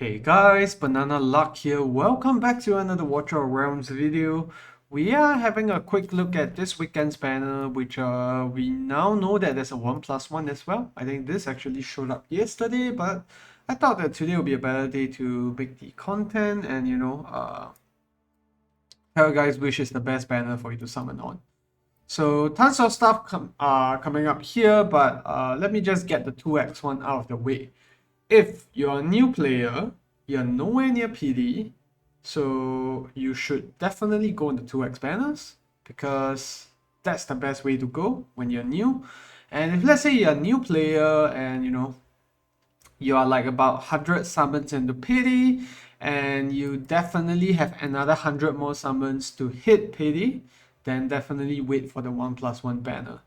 Hey guys, Banana Luck here. Welcome back to another Watcher of Realms video. We are having a quick look at this weekend's banner, which we now know that there's a 1+1 as well. I think this actually showed up yesterday, but I thought that today would be a better day to make the content and tell you guys which is the best banner for you to summon on. So tons of stuff coming up here, but let me just get the 2x one out of the way. If you're a new player, you're nowhere near PD, so you should definitely go into 2x banners because that's the best way to go when you're new. And if let's say you're a new player and you are like about 100 summons into PD and you definitely have another 100 more summons to hit PD, then definitely wait for the 1+1 banner.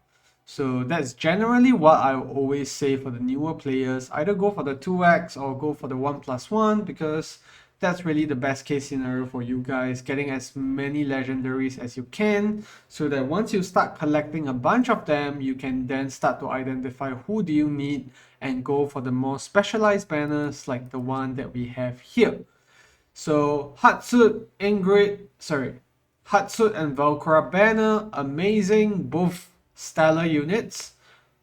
So that's generally what I always say for the newer players. Either go for the 2x or go for the 1+1 because that's really the best case scenario for you guys, getting as many legendaries as you can so that once you start collecting a bunch of them, you can then start to identify who do you need and go for the more specialized banners like the one that we have here. So Hatsutt and Valkyra banner, amazing, both stellar units.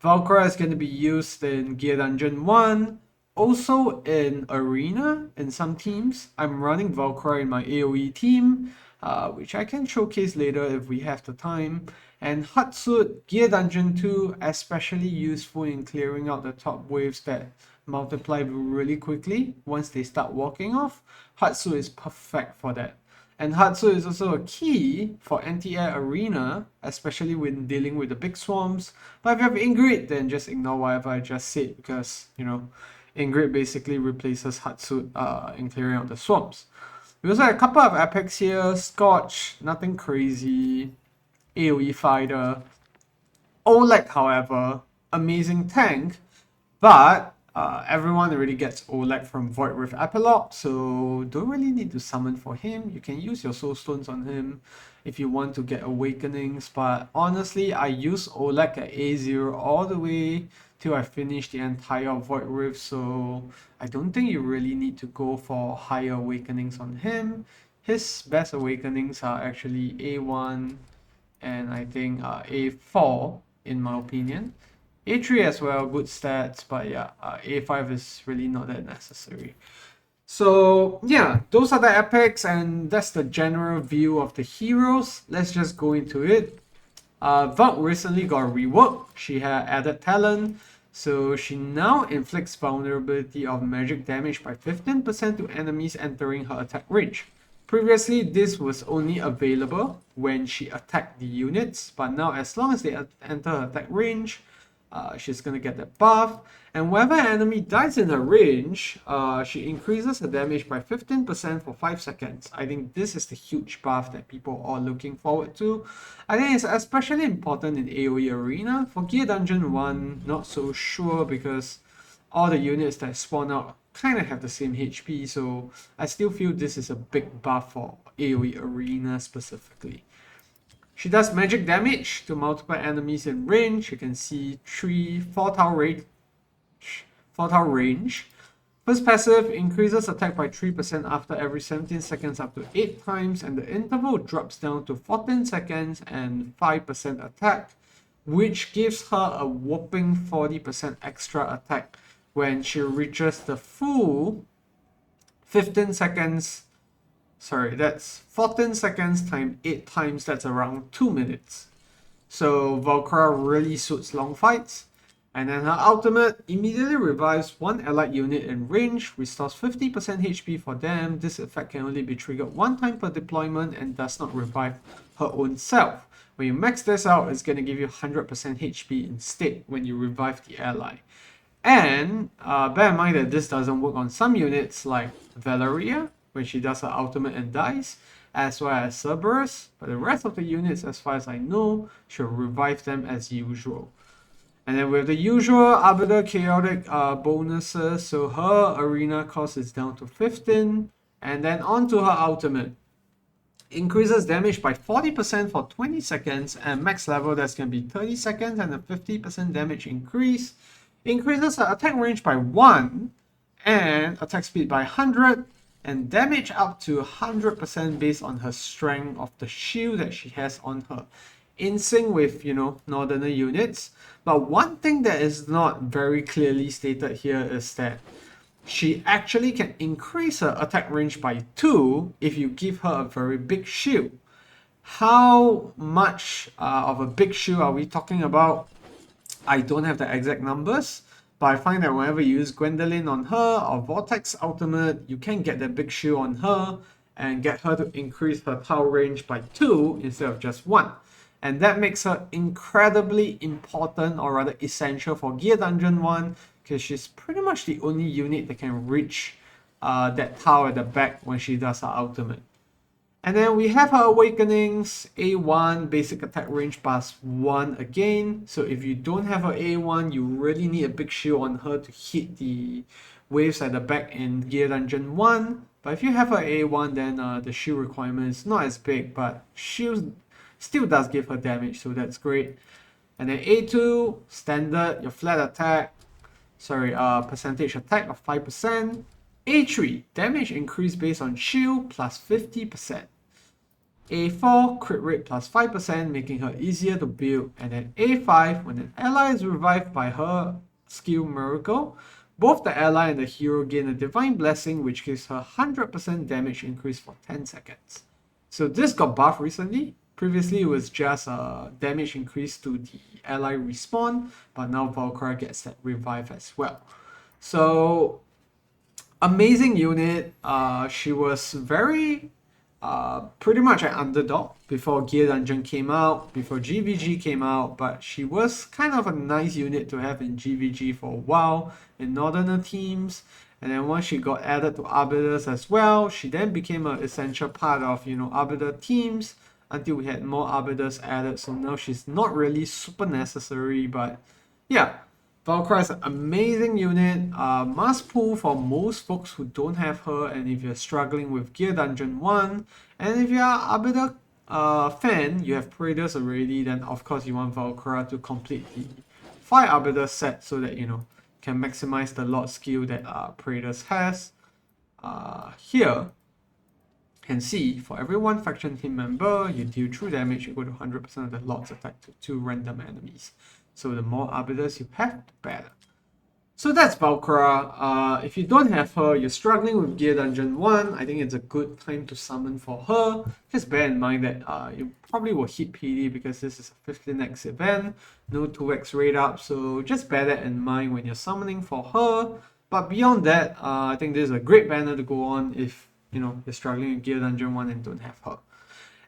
Valkyra is going to be used in Gear Dungeon 1, also in Arena in some teams. I'm running Valkyra in my AoE team, which I can showcase later if we have the time. And Hatsutt, Gear Dungeon 2, especially useful in clearing out the top waves that multiply really quickly once they start walking off. Hatsutt is perfect for that. And Hatsutt is also a key for anti-air arena, especially when dealing with the big swarms. But if you have Ingrid, then just ignore whatever I just said because, Ingrid basically replaces Hatsutt in clearing out the swarms. We also have a couple of epics here. Scorch, nothing crazy. AoE fighter. Oleg, however, amazing tank, but everyone already gets Oleg from Void Rift Epilogue, so don't really need to summon for him. You can use your Soul Stones on him if you want to get Awakenings, but honestly, I use Oleg at A0 all the way till I finish the entire Void Rift, so I don't think you really need to go for higher Awakenings on him. His best Awakenings are actually A1 and I think A4 in my opinion. A3 as well, good stats, but yeah, A5 is really not that necessary. So yeah, those are the epics and that's the general view of the heroes. Let's just go into it. Valk recently got reworked. She had added talent, so she now inflicts vulnerability of magic damage by 15% to enemies entering her attack range. Previously, this was only available when she attacked the units, but now as long as they enter her attack range, she's gonna get that buff. And whenever an enemy dies in her range, she increases her damage by 15% for 5 seconds. I think this is the huge buff that people are looking forward to. I think it's especially important in AoE Arena. For Gear Dungeon 1, not so sure because all the units that spawn out kind of have the same HP, so I still feel this is a big buff for AoE Arena specifically. She does magic damage to multiple enemies in range. You can see 4 tile range. First passive increases attack by 3% after every 17 seconds up to 8 times, and the interval drops down to 14 seconds and 5% attack, which gives her a whopping 40% extra attack when she reaches the full 15 seconds. Sorry, that's 14 seconds times 8 times, that's around 2 minutes. So Valkyra really suits long fights. And then her ultimate immediately revives one allied unit in range, restores 50% HP for them. This effect can only be triggered one time per deployment and does not revive her own self. When you max this out, it's going to give you 100% HP instead when you revive the ally. And bear in mind that this doesn't work on some units like Valkyra, when she does her ultimate and dies, as well as Cerberus, but the rest of the units, as far as I know, she'll revive them as usual. And then with the usual Arbiter Chaotic bonuses, so her arena cost is down to 15, and then onto her ultimate. Increases damage by 40% for 20 seconds, and max level that's going to be 30 seconds and a 50% damage increase. Increases her attack range by 1, and attack speed by 100 and damage up to 100% based on her strength of the shield that she has on her, in sync with, you know, northerner units. But one thing that is not very clearly stated here is that she actually can increase her attack range by 2 if you give her a very big shield. How much of a big shield are we talking about? I don't have the exact numbers, but I find that whenever you use Gwendolyn on her or Vortex Ultimate, you can get that big shield on her and get her to increase her power range by 2 instead of just 1. And that makes her incredibly important, or rather essential, for Gear Dungeon 1, because she's pretty much the only unit that can reach that tower at the back when she does her ultimate. And then we have her Awakenings, A1, basic attack range plus 1 again. So if you don't have her A1, you really need a big shield on her to hit the waves at the back in Gear Dungeon 1. But if you have her A1, then the shield requirement is not as big, but shield still does give her damage, so that's great. And then A2, standard, your flat attack, percentage attack of 5%. A3, damage increase based on shield plus 50%. A4, crit rate plus 5%, making her easier to build. And then A5, when an ally is revived by her skill Miracle, both the ally and the hero gain a Divine Blessing, which gives her 100% damage increase for 10 seconds. So this got buffed recently. Previously, it was just a damage increase to the ally respawn, but now Valkyra gets that revive as well. So, amazing unit. She was very pretty much an underdog before Gear Dungeon came out, before GVG came out, but she was kind of a nice unit to have in GVG for a while in northerner teams. And then once she got added to Arbiters as well, she then became an essential part of, you know, Arbiter teams until we had more Arbiters added. So now she's not really super necessary, but yeah, Valkyra is an amazing unit, must pull for most folks who don't have her, and if you're struggling with Gear Dungeon 1, and if you're an Arbiter fan, you have Praetors already, then of course you want Valkyra to complete the 5 Arbiter set so that, you know, can maximize the lot skill that Praetors has. Here, can see for every 1 faction team member, you deal true damage equal to 100% of the lot's attack to 2 random enemies. So the more Arbiters you have, the better. So that's Valkyra. If you don't have her, you're struggling with Gear Dungeon 1, I think it's a good time to summon for her. Just bear in mind that you probably will hit PD because this is a 15x event, no 2x rate up, so just bear that in mind when you're summoning for her. But beyond that, I think this is a great banner to go on if, you know, you're struggling with Gear Dungeon 1 and don't have her.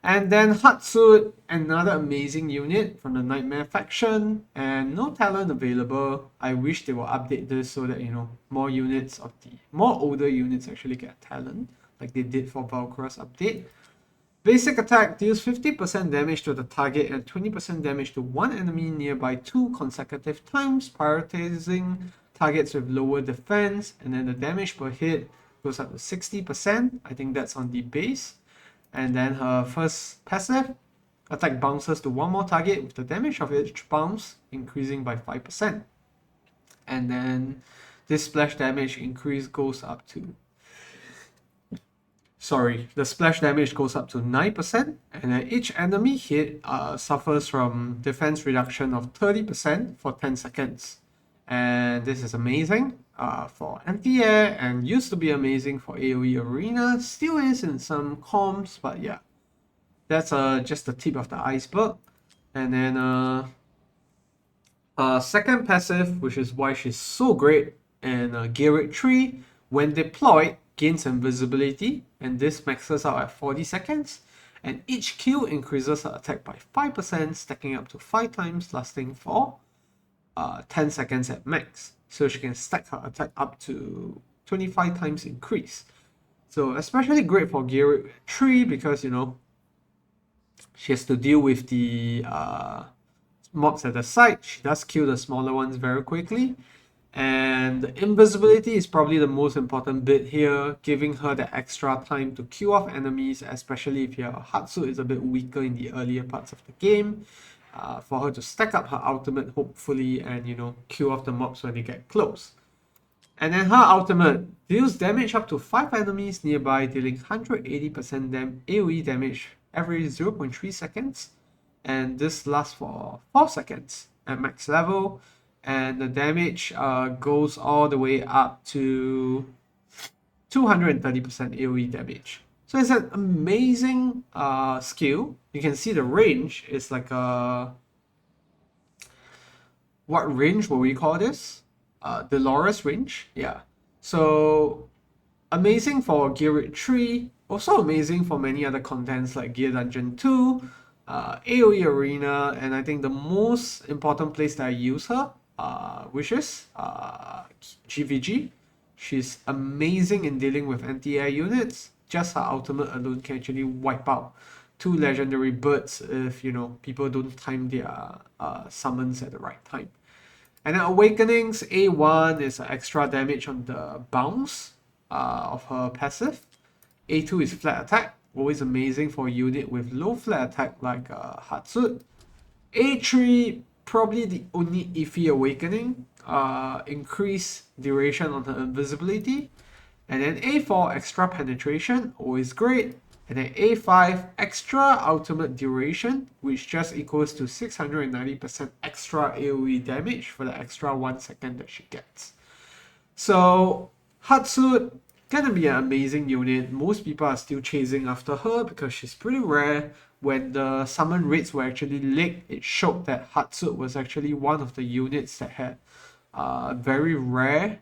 And then Hatsutt, another amazing unit from the Nightmare faction, and no talent available. I wish they will update this so that, you know, more older units actually get talent, like they did for Valkyra's update. Basic attack deals 50% damage to the target and 20% damage to one enemy nearby 2 consecutive times, prioritizing targets with lower defense, and then the damage per hit goes up to 60%. I think that's on the base. And then her first passive, attack bounces to 1 more target with the damage of each bounce increasing by 5%. And then this splash damage increase goes up to... the splash damage goes up to 9%. And then each enemy hit suffers from defense reduction of 30% for 10 seconds. And this is amazing for anti-air and used to be amazing for AoE Arena. Still is in some comps, but yeah. That's just the tip of the iceberg. And then second passive, which is why she's so great in Gear Rate 3, when deployed, gains invisibility, and this maxes out at 40 seconds. And each kill increases her attack by 5%, stacking up to 5 times, lasting for 10 seconds at max. So she can stack her attack up to 25 times increase. So especially great for Gear 3 because, you know, she has to deal with the mobs at the site. She does kill the smaller ones very quickly. And the invisibility is probably the most important bit here, giving her the extra time to kill off enemies, especially if your Hatsutt is a bit weaker in the earlier parts of the game. For her to stack up her ultimate hopefully and, you know, kill off the mobs when they get close. And then her ultimate deals damage up to 5 enemies nearby, dealing 180% AoE damage every 0.3 seconds. And this lasts for 4 seconds at max level. And the damage goes all the way up to 230% AoE damage. So it's an amazing skill. You can see the range is like a... What range will we call this? Dolores range. Yeah. So amazing for Gear Rate 3. Also amazing for many other contents like Gear Dungeon 2, AoE Arena, and I think the most important place that I use her, which is GVG. She's amazing in dealing with anti-air units. Just her ultimate alone can actually wipe out 2 legendary birds if, you know, people don't time their summons at the right time. And then Awakenings, A1 is extra damage on the bounce of her passive. A2 is flat attack, always amazing for a unit with low flat attack like Hatsutt. A3, probably the only iffy awakening, increase duration on her invisibility. And then A4, extra penetration, always great. And then A5, extra ultimate duration, which just equals to 690% extra AoE damage for the extra 1 second that she gets. So Hatsutt, gonna be an amazing unit. Most people are still chasing after her because she's pretty rare. When the summon rates were actually leaked, it showed that Hatsutt was actually one of the units that had very rare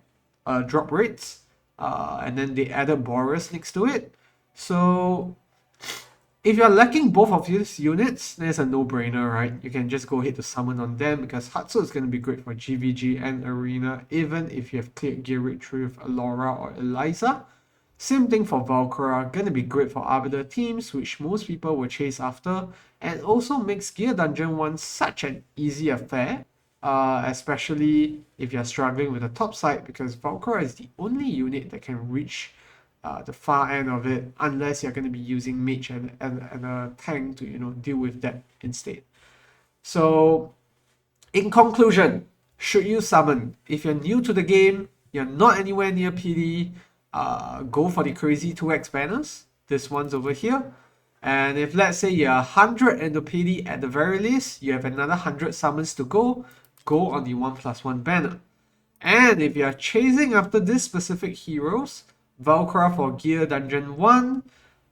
drop rates. And then they added Boris next to it. So if you're lacking both of these units, then it's a no-brainer, right? You can just go ahead to summon on them because Hatsutt is going to be great for GVG and Arena, even if you have cleared Gear Rate 3 with Alora or Eliza. Same thing for Valkyra, going to be great for Arbiter teams, which most people will chase after, and also makes Gear Dungeon 1 such an easy affair, especially if you're struggling with the top side, because Valkyra is the only unit that can reach the far end of it, unless you're going to be using mage and a tank to, you know, deal with that instead. So in conclusion, should you summon? If you're new to the game, you're not anywhere near PD, go for the crazy 2x banners. This one's over here. And if let's say you're 100 in the PD at the very least, you have another 100 summons to go on the 1+1 banner. And if you're chasing after these specific heroes, Valkyra for Gear Dungeon 1,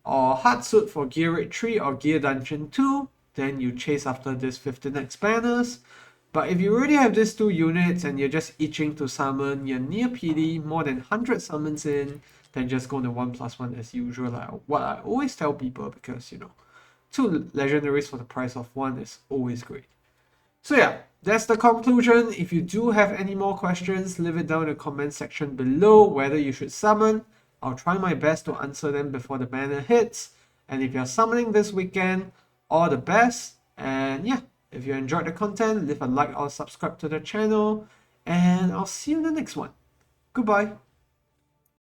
or Hatsutt for Gear Rate 3 or Gear Dungeon 2, then you chase after these 15x banners. But if you already have these 2 units and you're just itching to summon, you're near PD, more than 100 summons in, then just go on the 1+1 as usual, like what I always tell people, because, you know, 2 legendaries for the price of 1 is always great. So yeah, that's the conclusion. If you do have any more questions, leave it down in the comment section below whether you should summon. I'll try my best to answer them before the banner hits. And if you're summoning this weekend, all the best. And yeah, if you enjoyed the content, leave a like or subscribe to the channel. And I'll see you in the next one. Goodbye.